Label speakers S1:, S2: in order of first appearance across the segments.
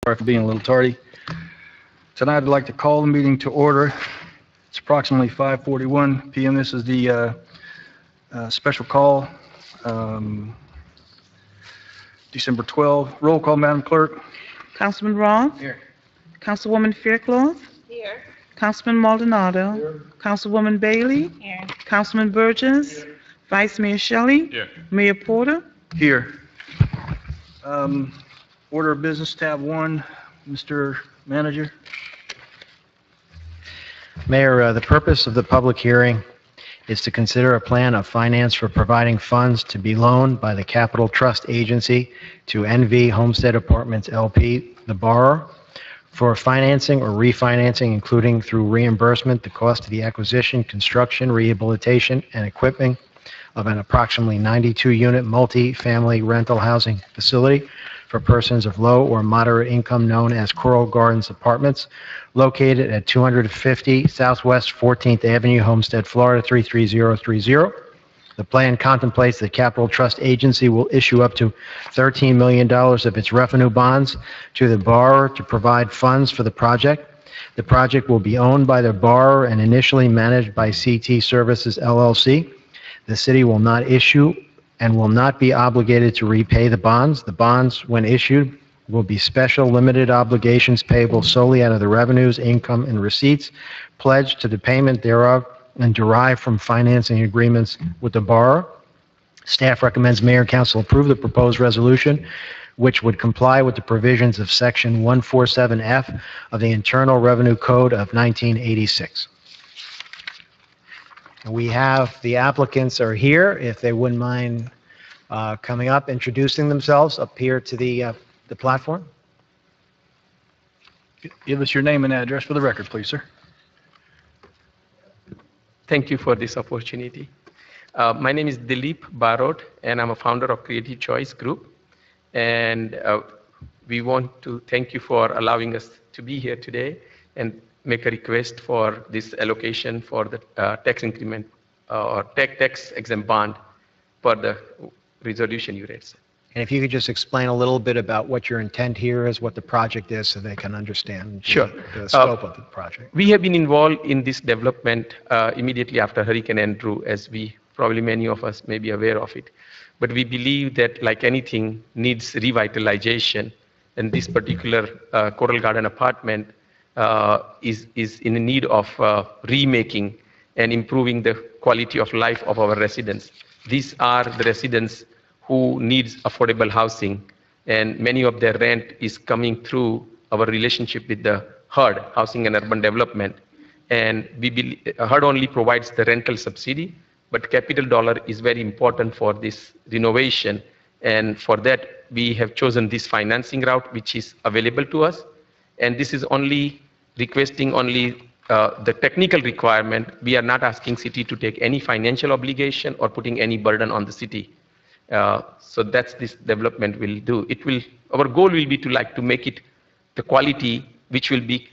S1: Sorry for being a little tardy. Tonight, I'd like to call the meeting to order. It's approximately 5:41 p.m. This is the special call, December 12. Roll call, Madam Clerk.
S2: Councilman Ross?
S1: Here.
S2: Councilwoman Faircloth?
S3: Here.
S2: Councilman Maldonado?
S1: Here.
S2: Councilwoman Bailey?
S3: Here.
S2: Councilman Burgess? Vice Mayor Shelley?
S1: Here.
S2: Mayor Porter?
S1: Here. Order of business, tab 1. Mr. Manager.
S4: Mayor, the purpose of the public hearing is to consider a plan of finance for providing funds to be loaned by the Capital Trust Agency to NV Homestead Apartments LP, the borrower, for financing or refinancing, including through reimbursement, the cost of the acquisition, construction, rehabilitation, and equipping of an approximately 92-unit multi-family rental housing facility for persons of low or moderate income known as Coral Gardens Apartments, located at 250 Southwest 14th Avenue, Homestead, Florida 33030. The plan contemplates that Capital Trust Agency will issue up to $13 million of its revenue bonds to the borrower to provide funds for the project. The project will be owned by the borrower and initially managed by CT Services, LLC. The city will not issue and will not be obligated to repay the bonds. The bonds, when issued, will be special limited obligations payable solely out of the revenues, income, and receipts pledged to the payment thereof and derived from financing agreements with the borrower. Staff recommends Mayor and Council approve the proposed resolution, which would comply with the provisions of Section 147F of the Internal Revenue Code of 1986. We have the applicants are here. If they wouldn't mind coming up, introducing themselves up here to the platform.
S1: Give us your name and address for the record, please, sir.
S5: Thank you for this opportunity. My name is Dilip Barot, and I'm a founder of Creative Choice Group. And we want to thank you for allowing us to be here today and make a request for this allocation for the tax increment or tax exempt bond for the resolution you read.
S4: And if you could just explain a little bit about what your intent here is, what the project is, so they can understand
S5: Sure.
S4: the scope of the project.
S5: We have been involved in this development immediately after Hurricane Andrew, as probably many of us may be aware of it. But we believe that, like anything, needs revitalization. And this particular Coral Garden apartment is in need of remaking and improving the quality of life of our residents. These are the residents who needs affordable housing, and many of their rent is coming through our relationship with the HUD, Housing and Urban Development. And we believe HUD only provides the rental subsidy, but capital dollar is very important for this renovation. And for that, we have chosen this financing route, which is available to us. And this is only requesting only the technical requirement. We are not asking city to take any financial obligation or putting any burden on the city. So that's this development will do. Our goal will be to make it the quality which will be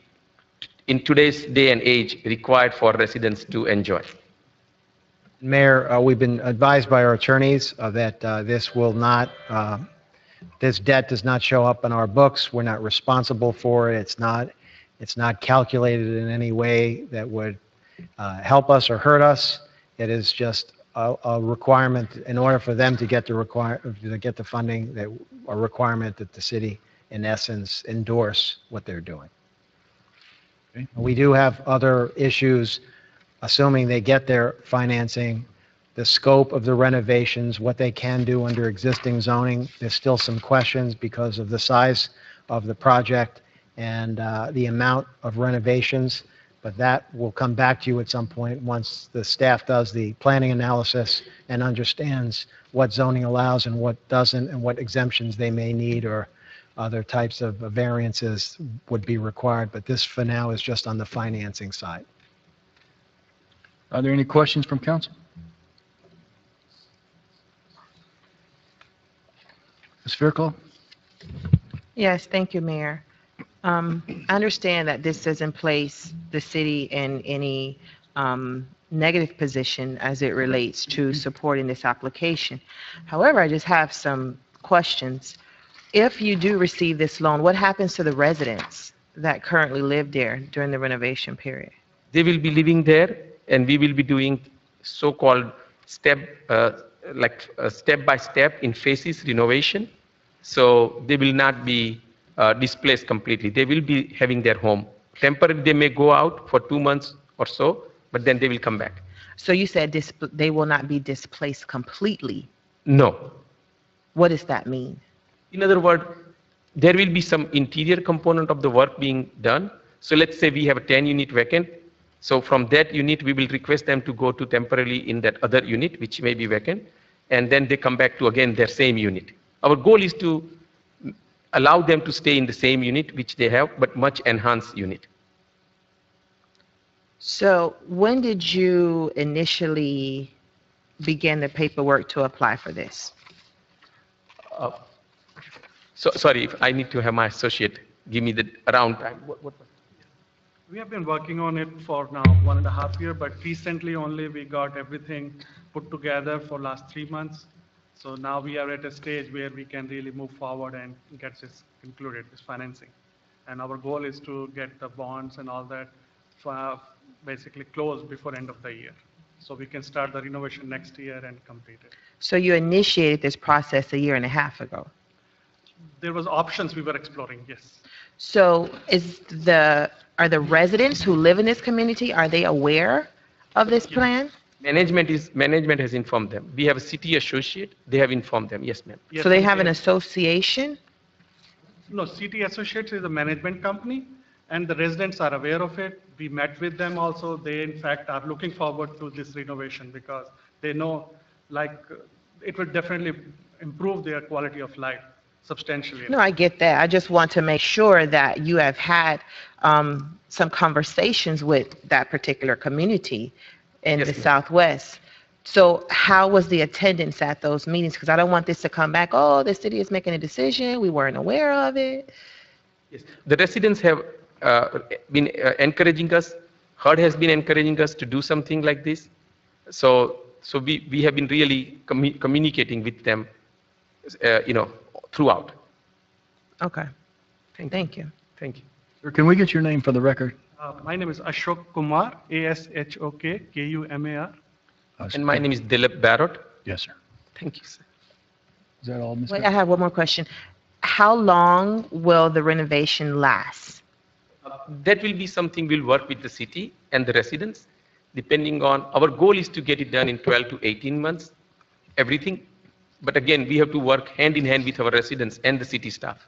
S5: in today's day and age required for residents to enjoy.
S4: Mayor, we've been advised by our attorneys that this debt does not show up in our books. We're not responsible for it. It's not calculated in any way that would help us or hurt us. It is just a requirement in order for them to get the funding, that a requirement that the city, in essence, endorse what they're doing.
S1: Okay.
S4: We do have other issues, assuming they get their financing, the scope of the renovations, what they can do under existing zoning. There's still some questions because of the size of the project and the amount of renovations, but that will come back to you at some point once the staff does the planning analysis and understands what zoning allows and what doesn't, and what exemptions they may need or other types of variances would be required. But this, for now, is just on the financing side.
S1: Are there any questions from council? Ms. Fairclough?
S3: Yes, thank you, Mayor. I understand that this doesn't place the city in any negative position as it relates to supporting this application. However, I just have some questions. if you do receive this loan, what happens to the residents that currently live there during the renovation period?
S5: They will be living there, and we will be doing so-called step by step in phases renovation. So they will not be displaced completely. They will be having their home. Temporarily, they may go out for 2 months or so, but then they will come back.
S3: So you said they will not be displaced completely.
S5: No.
S3: What does that mean?
S5: In other words, there will be some interior component of the work being done. So let's say we have a 10-unit vacant. So from that unit, we will request them to go to temporarily in that other unit, which may be vacant, and then they come back to, again, their same unit. Our goal is to allow them to stay in the same unit, which they have, but much enhanced unit.
S3: So when did you initially begin the paperwork to apply for this?
S5: Sorry, if I need to have my associate give me the around time.
S6: We have been working on it for now 1.5 years, but recently only we got everything put together for last 3 months. So now we are at a stage where we can really move forward and get this concluded, this financing. And our goal is to get the bonds and all that basically closed before end of the year. So we can start the renovation next year and complete it.
S3: So you initiated this process 1.5 years ago.
S6: There was options we were exploring, yes.
S3: So are the residents who live in this community, are they aware of this plan?
S5: Management has informed them. We have a city associate. They have informed them. Yes, ma'am.
S6: Yes,
S3: So they
S6: and
S3: have an association?
S6: No, City Associates is a management company, and the residents are aware of it. We met with them also. They, in fact, are looking forward to this renovation because they know, it will definitely improve their quality of life substantially.
S3: No, I get that. I just want to make sure that you have had some conversations with that particular community in
S5: Yes,
S3: the
S5: ma'am.
S3: Southwest. So how was the attendance at those meetings? Because I don't want this to come back, oh, the city is making a decision, we weren't aware of it.
S5: Yes. The residents have been encouraging us. HUD has been encouraging us to do something like this. So we have been really communicating with them, throughout.
S3: Okay, thank you.
S5: Thank you.
S1: Sir, can we get your name for the record?
S6: My name is Ashok Kumar, Ashok Kumar.
S5: And my name is Dilip Barrot.
S1: Yes, sir.
S5: Thank you, sir.
S1: Is that all, Ms.
S3: Wait, I have one more question. How long will the renovation last?
S5: That will be something we'll work with the city and the residents, depending on, our goal is to get it done in 12 to 18 months, everything. But again, we have to work hand in hand with our residents and the city staff.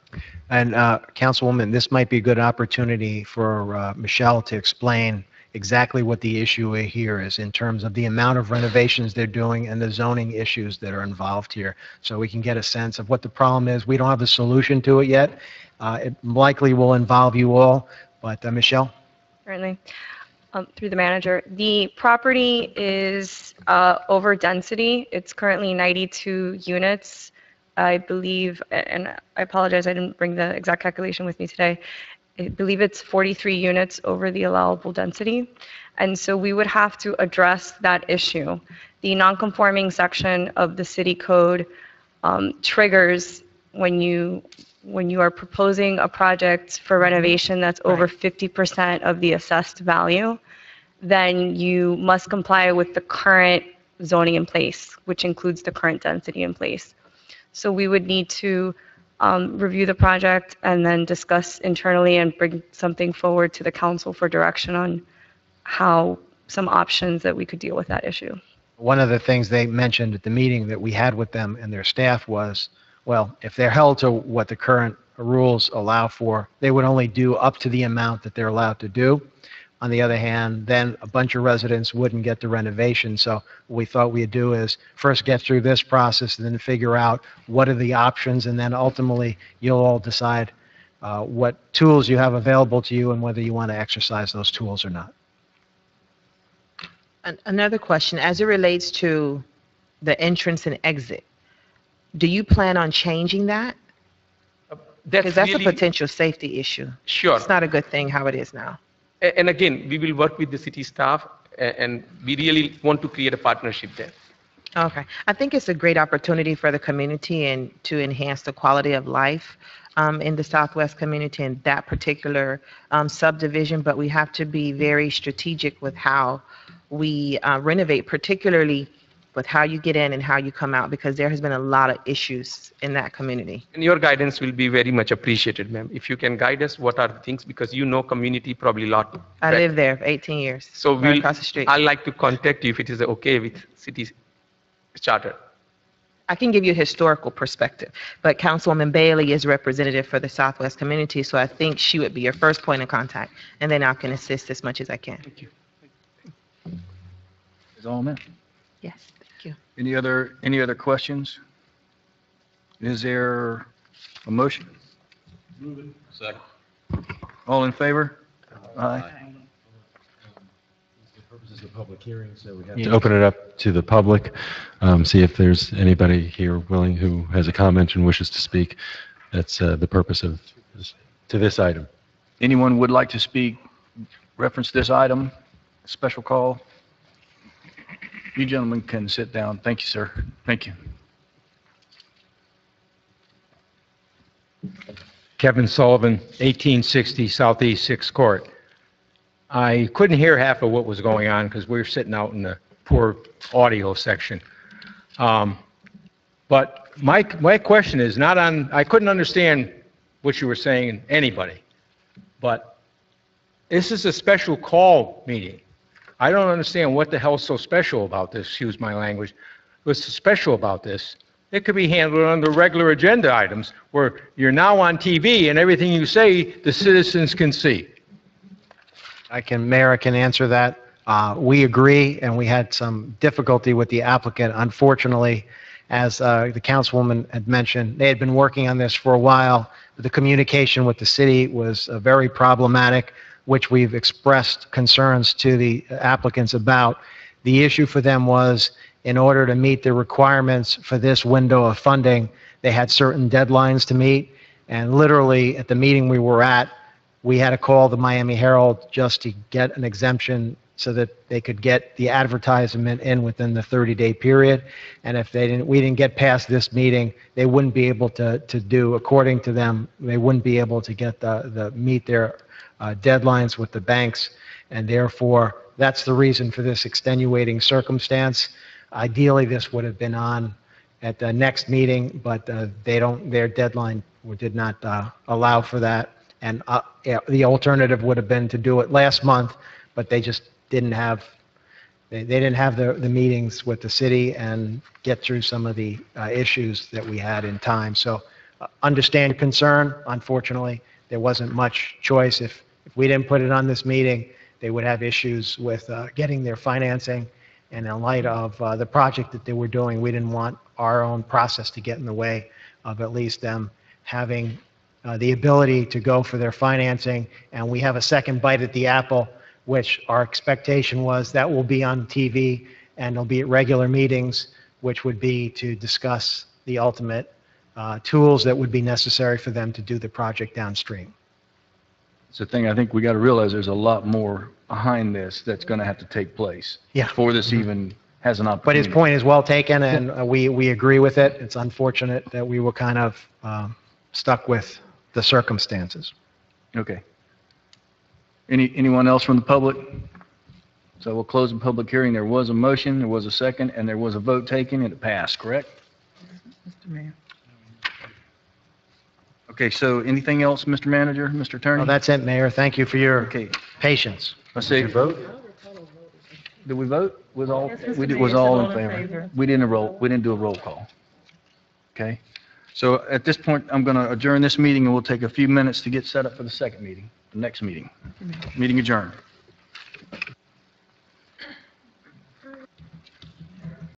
S4: And Councilwoman, this might be a good opportunity for Michelle to explain exactly what the issue here is in terms of the amount of renovations they're doing and the zoning issues that are involved here, so we can get a sense of what the problem is. We don't have a solution to it yet. It likely will involve you all, but Michelle?
S7: Certainly. Through the manager. The property is over density. It's currently 92 units, I believe, and I apologize, I didn't bring the exact calculation with me today. I believe it's 43 units over the allowable density. And so we would have to address that issue. The non-conforming section of the city code triggers when you are proposing a project for renovation that's over 50% of the assessed value, then you must comply with the current zoning in place, which includes the current density in place. So we would need to review the project and then discuss internally and bring something forward to the council for direction on how some options that we could deal with that issue.
S4: One of the things they mentioned at the meeting that we had with them and their staff was, well, if they're held to what the current rules allow for, they would only do up to the amount that they're allowed to do. On the other hand, then a bunch of residents wouldn't get the renovation. So what we thought we'd do is first get through this process and then figure out what are the options, and then ultimately you'll all decide what tools you have available to you and whether you want to exercise those tools or not.
S3: Another question, as it relates to the entrance and exit, do you plan on changing that? Because that's a potential safety issue.
S5: Sure.
S3: It's not a good thing how it is now.
S5: And again, we will work with the city staff, and we really want to create a partnership there.
S3: Okay. I think it's a great opportunity for the community and to enhance the quality of life in the Southwest community in that particular subdivision, but we have to be very strategic with how we renovate, particularly with how you get in and how you come out, because there has been a lot of issues in that community.
S5: And your guidance will be very much appreciated, ma'am. If you can guide us, what are the things, because you know community probably a lot.
S3: I
S5: better.
S3: lived there for 18 years.
S5: So
S3: right across the street.
S5: I'd like to contact you if it is okay with city charter.
S3: I can give you a historical perspective, but Councilwoman Bailey is representative for the Southwest community, so I think she would be your first point of contact, and then I can assist as much as I can.
S5: Thank you.
S1: Is all, ma'am?
S3: Yes, thank you.
S1: Any other questions? Is there a motion?
S8: Second.
S1: All in favor? Aye.
S8: The purpose is a public hearing, so we have to open it up to the public, see if there's anybody here willing who has a comment and wishes to speak. That's the purpose of this item.
S1: Anyone would like to speak, reference this item, special call? You gentlemen can sit down. Thank you, sir. Thank you.
S9: Kevin Sullivan, 1860 Southeast 6th Court. I couldn't hear half of what was going on because we were sitting out in the poor audio section. But my question is not on, I couldn't understand what you were saying, anybody, but this is a special call meeting. I don't understand what the hell's so special about this, excuse my language. What's so special about this? It could be handled under regular agenda items where you're now on TV and everything you say, the citizens can see.
S4: Mayor, I can answer that. We agree, and we had some difficulty with the applicant. Unfortunately, as the councilwoman had mentioned, they had been working on this for a while. The communication with the city was very problematic, which we've expressed concerns to the applicants about. The issue for them was, in order to meet the requirements for this window of funding, they had certain deadlines to meet, and literally at the meeting we were at, we had to call the Miami Herald just to get an exemption so that they could get the advertisement in within the 30-day period. And if we didn't get past this meeting, they wouldn't be able to do, according to them, they wouldn't be able to get meet their deadlines with the banks, and therefore that's the reason for this extenuating circumstance. Ideally, this would have been on at the next meeting, but their deadline did not allow for that. And the alternative would have been to do it last month, but they just didn't have, they didn't have the meetings with the city and get through some of the issues that we had in time. So understand concern. Unfortunately, there wasn't much choice. If we didn't put it on this meeting, they would have issues with getting their financing. And in light of the project that they were doing, we didn't want our own process to get in the way of at least them having the ability to go for their financing. And we have a second bite at the apple, which our expectation was that will be on TV and it'll be at regular meetings, which would be to discuss the ultimate tools that would be necessary for them to do the project downstream.
S1: It's the thing I think we got to realize there's a lot more behind this that's going to have to take place before this even has an
S4: But
S1: opportunity.
S4: his point is well taken, and we agree with it. It's unfortunate that we were kind of stuck with the circumstances.
S1: Okay. Anyone else from the public? So we'll close the public hearing. There was a motion, there was a second, and there was a vote taken, and it passed, correct?
S2: Mr. Mayor.
S1: Okay, so anything else, Mr. Manager, Mr. Attorney?
S4: Well, that's it, Mayor. Thank you for your
S1: Okay,
S4: patience.
S1: let's see.
S8: Vote?
S1: Did we vote? Was all,
S2: Yes, Mr.
S1: we did,
S2: Mayor,
S1: was
S2: it's
S1: all
S2: all
S1: in
S2: in
S1: favor?
S2: favor.
S1: We didn't do a roll call. Okay? So at this point, I'm going to adjourn this meeting, and we'll take a few minutes to get set up for the second meeting, the next meeting. Meeting adjourned.